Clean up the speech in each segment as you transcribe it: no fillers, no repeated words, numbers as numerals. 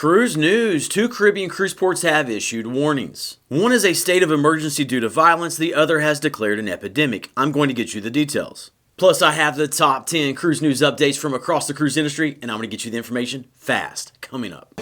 Cruise news. 2 Caribbean cruise ports have issued warnings. One is a state of emergency due to violence, the other has declared an epidemic. I'm going to get you the details. Plus, I have the top 10 cruise news updates from across the cruise industry, and I'm going to get you the information fast. Coming up.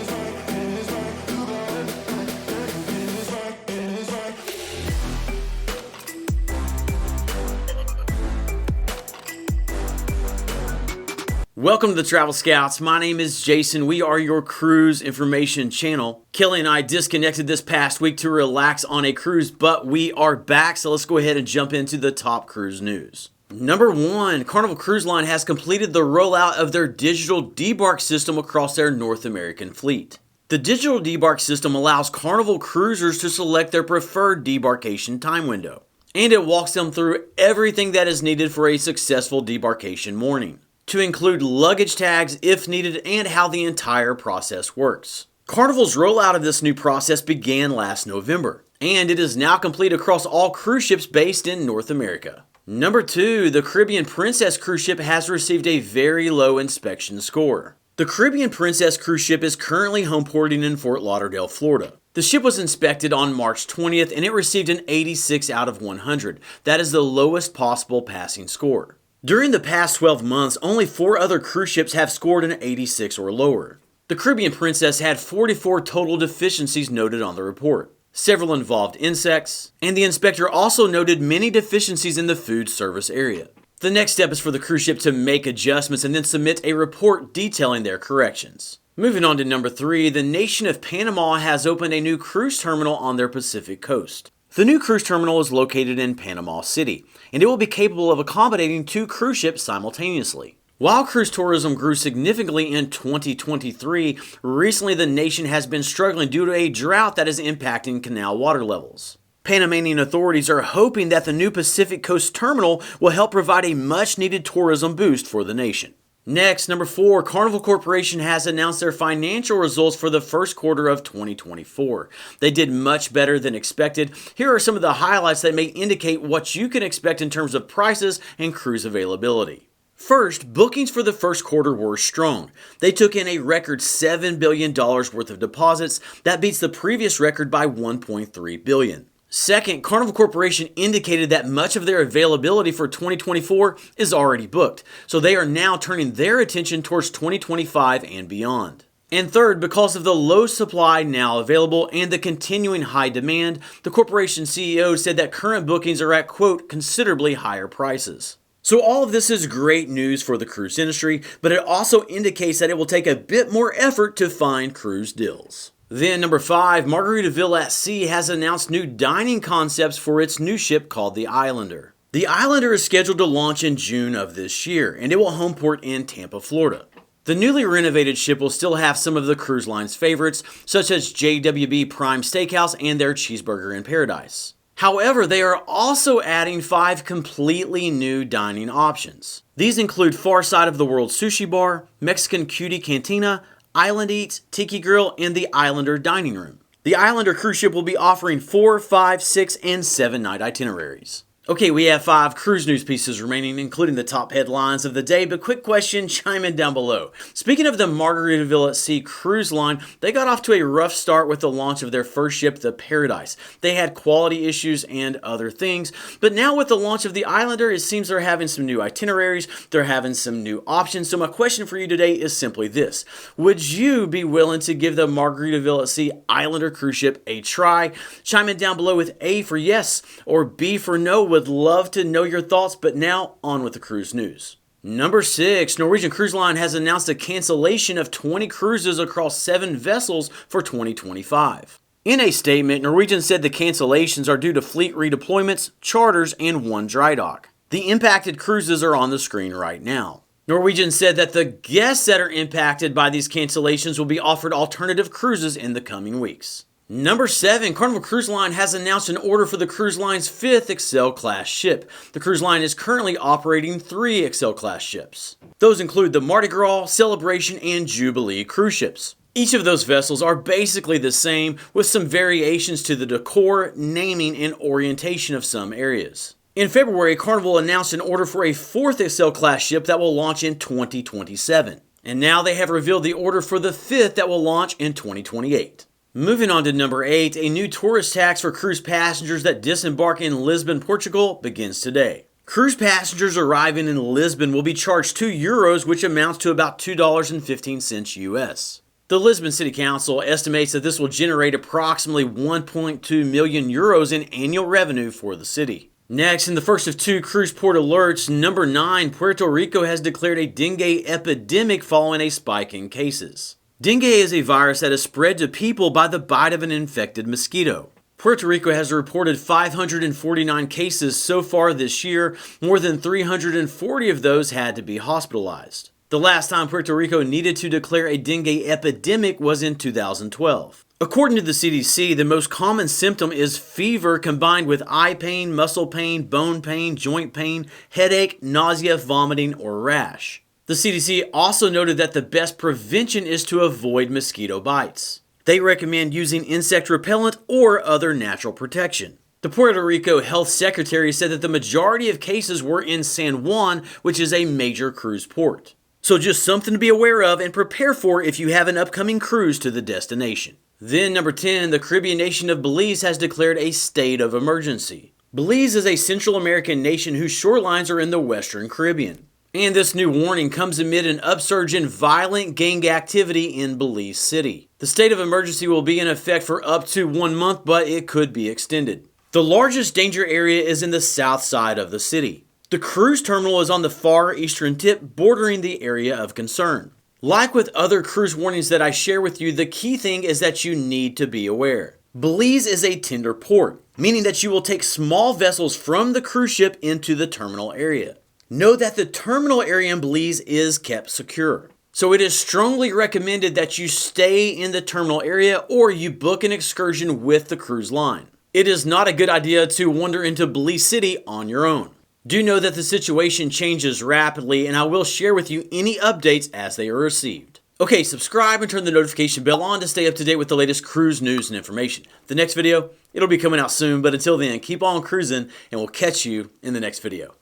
Welcome to the Travel Scouts. My name is Jason. We are your cruise information channel. Kelly and I disconnected this past week to relax on a cruise, but we are back, so let's go ahead and jump into the top cruise news. Number 1, Carnival Cruise Line has completed the rollout of their digital Debark system across their North American fleet. The digital Debark system allows Carnival cruisers to select their preferred debarkation time window, and it walks them through everything that is needed for a successful debarkation morning, to include luggage tags if needed and how the entire process works. Carnival's rollout of this new process began last November, and it is now complete across all cruise ships based in North America. Number 2, the Caribbean Princess cruise ship has received a very low inspection score. The Caribbean Princess cruise ship is currently homeporting in Fort Lauderdale, Florida. The ship was inspected on March 20th and it received an 86 out of 100. That is the lowest possible passing score. During the past 12 months, only 4 other cruise ships have scored an 86 or lower. The Caribbean Princess had 44 total deficiencies noted on the report. Several involved insects, and the inspector also noted many deficiencies in the food service area. The next step is for the cruise ship to make adjustments and then submit a report detailing their corrections. Moving on to number 3, the nation of Panama has opened a new cruise terminal on their Pacific coast. The new cruise terminal is located in Panama City, and it will be capable of accommodating 2 cruise ships simultaneously. While cruise tourism grew significantly in 2023, recently the nation has been struggling due to a drought that is impacting canal water levels. Panamanian authorities are hoping that the new Pacific Coast terminal will help provide a much-needed tourism boost for the nation. Next, number 4, Carnival Corporation has announced their financial results for the first quarter of 2024. They did much better than expected. Here are some of the highlights that may indicate what you can expect in terms of prices and cruise availability. First, bookings for the first quarter were strong. They took in a record $7 billion worth of deposits. That beats the previous record by $1.3 billion. Second, Carnival Corporation indicated that much of their availability for 2024 is already booked, so they are now turning their attention towards 2025 and beyond. And third, because of the low supply now available and the continuing high demand, the corporation CEO said that current bookings are at, quote, considerably higher prices. So all of this is great news for the cruise industry, but it also indicates that it will take a bit more effort to find cruise deals. Then number 5, Margaritaville at Sea has announced new dining concepts for its new ship called the Islander. The Islander is scheduled to launch in June of this year, and it will homeport in Tampa, Florida. The newly renovated ship will still have some of the cruise line's favorites, such as JWB Prime Steakhouse and their Cheeseburger in Paradise. However, they are also adding 5 completely new dining options. These include Far Side of the World Sushi Bar, Mexican Cutie Cantina, Island Eats, Tiki Grill, and the Islander Dining Room. The Islander cruise ship will be offering 4, 5, 6, and 7-night itineraries. Okay, we have 5 cruise news pieces remaining, including the top headlines of the day, but quick question, chime in down below. Speaking of the Margaritaville at Sea cruise line, they got off to a rough start with the launch of their first ship, the Paradise. They had quality issues and other things, but now with the launch of the Islander, it seems they're having some new itineraries, they're having some new options. So my question for you today is simply this. Would you be willing to give the Margaritaville at Sea Islander cruise ship a try? Chime in down below with A for yes or B for no. Would love to know your thoughts, but now on with the cruise news. Number 6, Norwegian Cruise Line has announced a cancellation of 20 cruises across 7 vessels for 2025. In a statement, Norwegian said the cancellations are due to fleet redeployments, charters, and 1 dry dock. The impacted cruises are on the screen right now. Norwegian said that the guests that are impacted by these cancellations will be offered alternative cruises in the coming weeks. Number 7, Carnival Cruise Line has announced an order for the cruise line's 5th Excel class ship. The cruise line is currently operating 3 Excel class ships. Those include the Mardi Gras, Celebration, and Jubilee cruise ships. Each of those vessels are basically the same, with some variations to the decor, naming, and orientation of some areas. In February, Carnival announced an order for a 4th Excel class ship that will launch in 2027. And now they have revealed the order for the 5th that will launch in 2028. Moving on to number 8, a new tourist tax for cruise passengers that disembark in Lisbon, Portugal begins today. Cruise passengers arriving in Lisbon will be charged €2, which amounts to about $2.15 US. The Lisbon City Council estimates that this will generate approximately €1.2 million in annual revenue for the city. Next, in the first of 2 cruise port alerts, number 9, Puerto Rico has declared a dengue epidemic following a spike in cases. Dengue is a virus that is spread to people by the bite of an infected mosquito. Puerto Rico has reported 549 cases so far this year. More than 340 of those had to be hospitalized. The last time Puerto Rico needed to declare a dengue epidemic was in 2012. According to the CDC, the most common symptom is fever combined with eye pain, muscle pain, bone pain, joint pain, headache, nausea, vomiting, or rash. The CDC also noted that the best prevention is to avoid mosquito bites. They recommend using insect repellent or other natural protection. The Puerto Rico Health Secretary said that the majority of cases were in San Juan, which is a major cruise port. So just something to be aware of and prepare for if you have an upcoming cruise to the destination. Then number 10, the Caribbean nation of Belize has declared a state of emergency. Belize is a Central American nation whose shorelines are in the Western Caribbean. And this new warning comes amid an upsurge in violent gang activity in Belize City. The state of emergency will be in effect for up to 1 month, but it could be extended. The largest danger area is in the south side of the city. The cruise terminal is on the far eastern tip, bordering the area of concern. Like with other cruise warnings that I share with you, the key thing is that you need to be aware. Belize is a tender port, meaning that you will take small vessels from the cruise ship into the terminal area. Know that the terminal area in Belize is kept secure. So it is strongly recommended that you stay in the terminal area or you book an excursion with the cruise line. It is not a good idea to wander into Belize City on your own. Do know that the situation changes rapidly, and I will share with you any updates as they are received. Okay, subscribe and turn the notification bell on to stay up to date with the latest cruise news and information. The next video, it'll be coming out soon, but until then, keep on cruising and we'll catch you in the next video.